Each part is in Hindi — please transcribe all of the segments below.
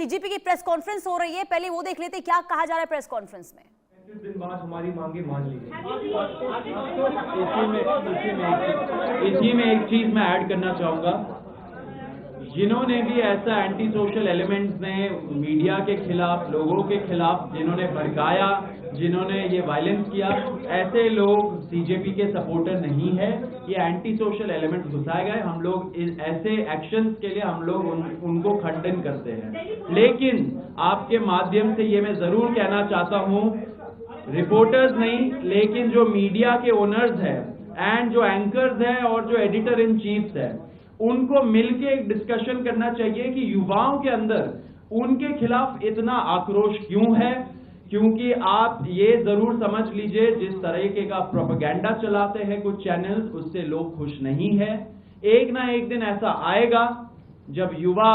डीजीपी की प्रेस कॉन्फ्रेंस हो रही है, पहले वो देख लेते क्या कहा जा रहा है प्रेस कॉन्फ्रेंस में। 35 दिन बाद हमारी मांगे मान ली गई। इसी में एक चीज मैं ऐड करना चाहूंगा, जिन्होंने भी ऐसा एंटी सोशल एलिमेंट्स ने मीडिया के खिलाफ, लोगों के खिलाफ जिन्होंने भड़काया, जिन्होंने ये वायलेंस किया, ऐसे लोग बीजेपी के सपोर्टर नहीं है। ये एंटी सोशल एलिमेंट्स घुसाए गए। हम लोग ऐसे एक्शंस के लिए हम लोग उनको खंडन करते हैं। लेकिन आपके माध्यम से ये मैं जरूर कहना चाहता हूं, रिपोर्टर्स नहीं, लेकिन जो मीडिया के ओनर्स हैं एंड जो एंकर्स हैं और जो एडिटर इन चीफ्स हैं, उनको मिलके एक डिस्कशन करना चाहिए कि युवाओं के अंदर उनके खिलाफ इतना आक्रोश क्यों है। क्योंकि आप ये जरूर समझ लीजिए, जिस तरीके का प्रोपेगेंडा चलाते हैं कुछ चैनल्स, उससे लोग खुश नहीं है। एक ना एक दिन ऐसा आएगा जब युवा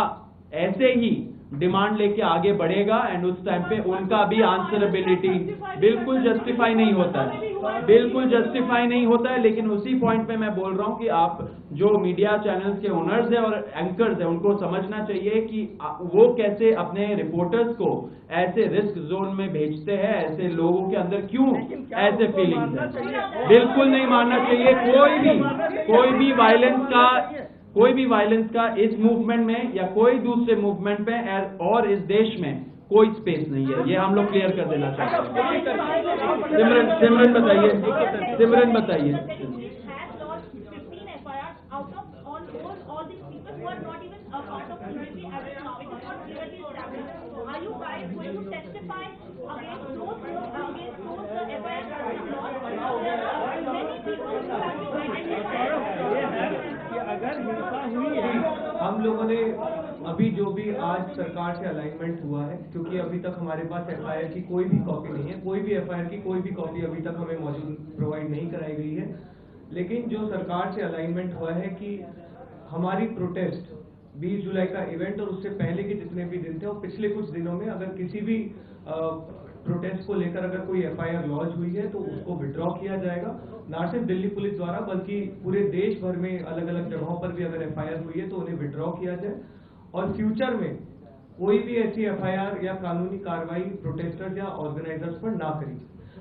ऐसे ही डिमांड लेके आगे बढ़ेगा एंड उस टाइम पे उनका भी आंसरेबिलिटी बिल्कुल जस्टिफाई नहीं होता है, बिल्कुल जस्टिफाई नहीं होता है। लेकिन उसी पॉइंट पे मैं बोल रहा हूं कि आप जो मीडिया चैनल्स के ओनर्स हैं और एंकर्स हैं, उनको समझना चाहिए कि वो कैसे अपने रिपोर्टर्स को ऐसे रिस्क जोन में भेजते हैं, ऐसे लोगों के अंदर क्यों ऐसे फीलिंग्स हैं। बिल्कुल नहीं मानना चाहिए। कोई भी वायलेंस का इस मूवमेंट में या कोई दूसरे मूवमेंट में और इस देश में कोई स्पेस नहीं है। ये हम लोग क्लियर कर देना चाहते हैं। सिमरन बताइए। अगर हिंसा हुई है, हम लोगों ने अभी जो भी आज सरकार से अलाइनमेंट हुआ है, क्योंकि अभी तक हमारे पास एफआईआर की कोई भी कॉपी नहीं है, कोई भी एफआईआर की कोई भी कॉपी अभी तक हमें मौजूद प्रोवाइड नहीं कराई गई है। लेकिन जो सरकार से अलाइनमेंट हुआ है कि हमारी प्रोटेस्ट 20 जुलाई का इवेंट और उससे पहले के जितने भी दिन थे और पिछले कुछ दिनों में अगर किसी भी प्रोटेस्ट को लेकर अगर कोई एफआईआर लॉन्च हुई है तो उसको विड्रॉ किया जाएगा। ना सिर्फ दिल्ली पुलिस द्वारा बल्कि पूरे देश भर में अलग अलग जगहों पर भी अगर एफआईआर हुई है तो उन्हें विड्रॉ किया जाए और फ्यूचर में कोई भी ऐसी एफआईआर या कानूनी कार्रवाई प्रोटेस्टर्स या ऑर्गेनाइजर्स पर ना करी।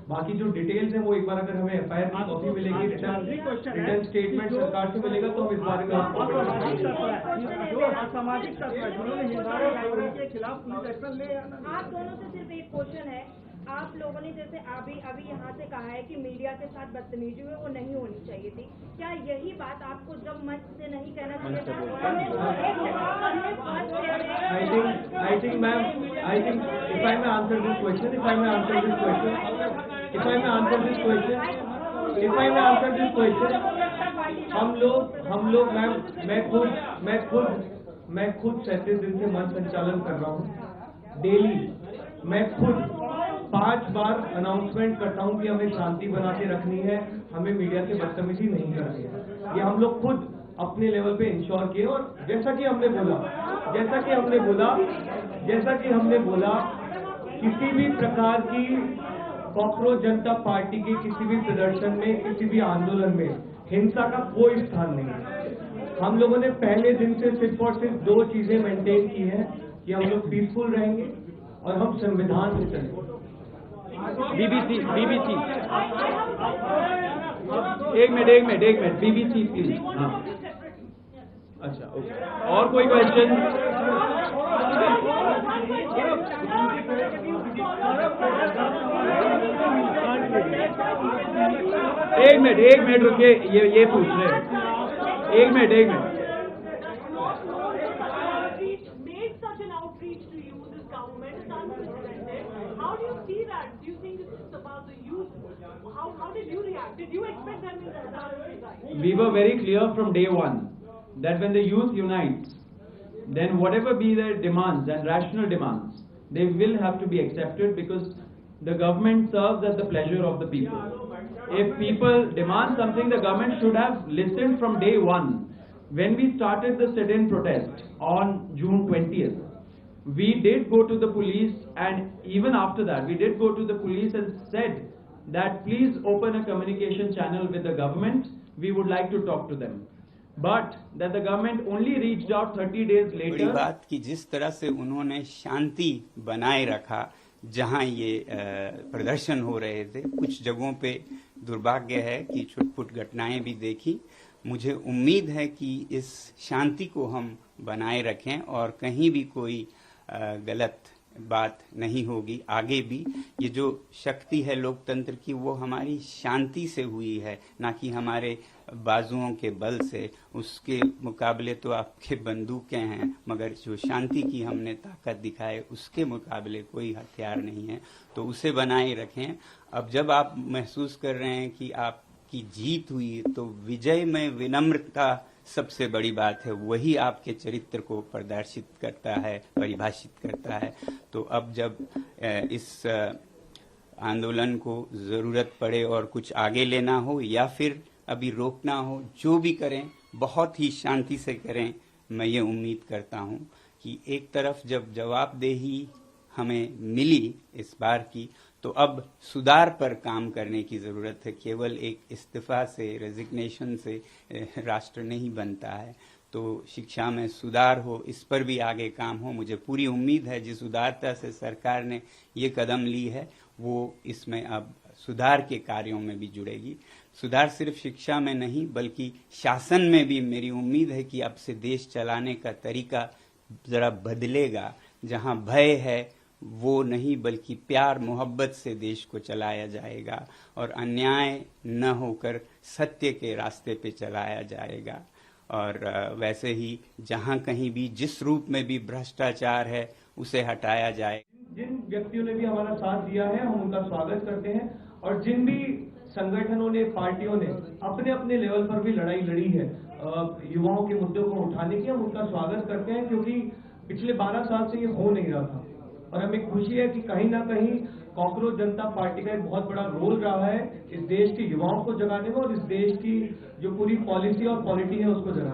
बाकी जो डिटेल्स हैं वो एक बार अगर हमें एफआईआर की कॉपी मिलेगी, रिटर्न स्टेटमेंट सरकार से मिलेगा तो हम इस बारे में असामाजिक तत्व जिन्होंने के खिलाफ पुलिस एक्शन ले। आप दोनों से सिर्फ एक क्वेश्चन है, आप लोगों ने जैसे अभी यहाँ से कहा है कि मीडिया के साथ बदतमीजी हुई वो नहीं होनी चाहिए थी, क्या यही बात आपको जब मंच से नहीं कहना चाहिए था? I think ma'am, if I may answer this question, हम लोग मैम, मैं खुद 37 दिन से मंच संचालन कर रहा हूँ। डेली मैं खुद 5 बार अनाउंसमेंट करता हूं कि हमें शांति बना के रखनी है, हमें मीडिया से बदतमीजी नहीं करनी है। ये हम लोग खुद अपने लेवल पे इंश्योर किए और जैसा कि हमने बोला किसी भी प्रकार की कॉकरोच जनता पार्टी के किसी भी प्रदर्शन में, किसी भी आंदोलन में हिंसा का कोई स्थान नहीं है। हम लोगों ने पहले दिन से सिर्फ और सिर्फ 2 चीजें मेंटेन की है कि हम लोग पीसफुल रहेंगे और हम संविधान से चलेंगे। बीबीसी एक मिनट बीबीसी प्लीज। हाँ अच्छा, ओके। और कोई क्वेश्चन? एक मिनट रुकिए, ये पूछ रहे हैं। एक minute How did you react? Did you expect them to? We were very clear from day one that when the youth unites, then whatever be their demands and rational demands, they will have to be accepted because the government serves at the pleasure of the people. If people demand something, the government should have listened from day one. When we started the sit-in protest on June 20th, we did go to the police, and even after that, we did go to the police and said that please open a communication channel with the government. We would like to talk to them. but that the government only reached out 30 days बड़ी later. बात कि जिस तरह से उन्होंने शांति बनाए रखा जहां ये प्रदर्शन हो रहे थे, कुछ जगहों पे दुर्भाग्य है कि छुटपुट घटनाएं भी देखी। मुझे उम्मीद है कि इस शांति को हम बनाए रखें और कहीं भी कोई गलत बात नहीं होगी आगे भी। ये जो शक्ति है लोकतंत्र की वो हमारी शांति से हुई है, ना कि हमारे बाजुओं के बल से। उसके मुकाबले तो आपके बंदूकें हैं, मगर जो शांति की हमने ताकत दिखाए उसके मुकाबले कोई हथियार नहीं है, तो उसे बनाए रखें। अब जब आप महसूस कर रहे हैं कि आपकी जीत हुई, तो विजय में विनम्रता सबसे बड़ी बात है, वही आपके चरित्र को प्रदर्शित करता है, परिभाषित करता है। तो अब जब इस आंदोलन को जरूरत पड़े और कुछ आगे लेना हो या फिर अभी रोकना हो, जो भी करें बहुत ही शांति से करें। मैं ये उम्मीद करता हूं कि एक तरफ जब जवाबदेही हमें मिली इस बार की, तो अब सुधार पर काम करने की जरूरत है। केवल एक इस्तीफा से, रेजिग्नेशन से राष्ट्र नहीं बनता है। तो शिक्षा में सुधार हो, इस पर भी आगे काम हो। मुझे पूरी उम्मीद है जिस उदारता से सरकार ने ये कदम ली है वो इसमें अब सुधार के कार्यों में भी जुड़ेगी। सुधार सिर्फ शिक्षा में नहीं बल्कि शासन में भी मेरी उम्मीद है कि अब से देश चलाने का तरीका जरा बदलेगा। जहां भय है वो नहीं बल्कि प्यार मोहब्बत से देश को चलाया जाएगा और अन्याय न होकर सत्य के रास्ते पे चलाया जाएगा। और वैसे ही जहां कहीं भी जिस रूप में भी भ्रष्टाचार है उसे हटाया जाए। जिन व्यक्तियों ने भी हमारा साथ दिया है हम उनका स्वागत करते हैं, और जिन भी संगठनों ने, पार्टियों ने अपने अपने लेवल पर भी लड़ाई लड़ी है युवाओं के मुद्दों को उठाने की, हम उनका स्वागत करते हैं। क्योंकि पिछले 12 साल से ये हो नहीं रहा था और हमें खुशी है कि कहीं ना कहीं कॉकरोच जनता पार्टी का एक बहुत बड़ा रोल रहा है इस देश के युवाओं को जगाने में और इस देश की जो पूरी पॉलिसी और पॉलिटी है उसको जगाने में।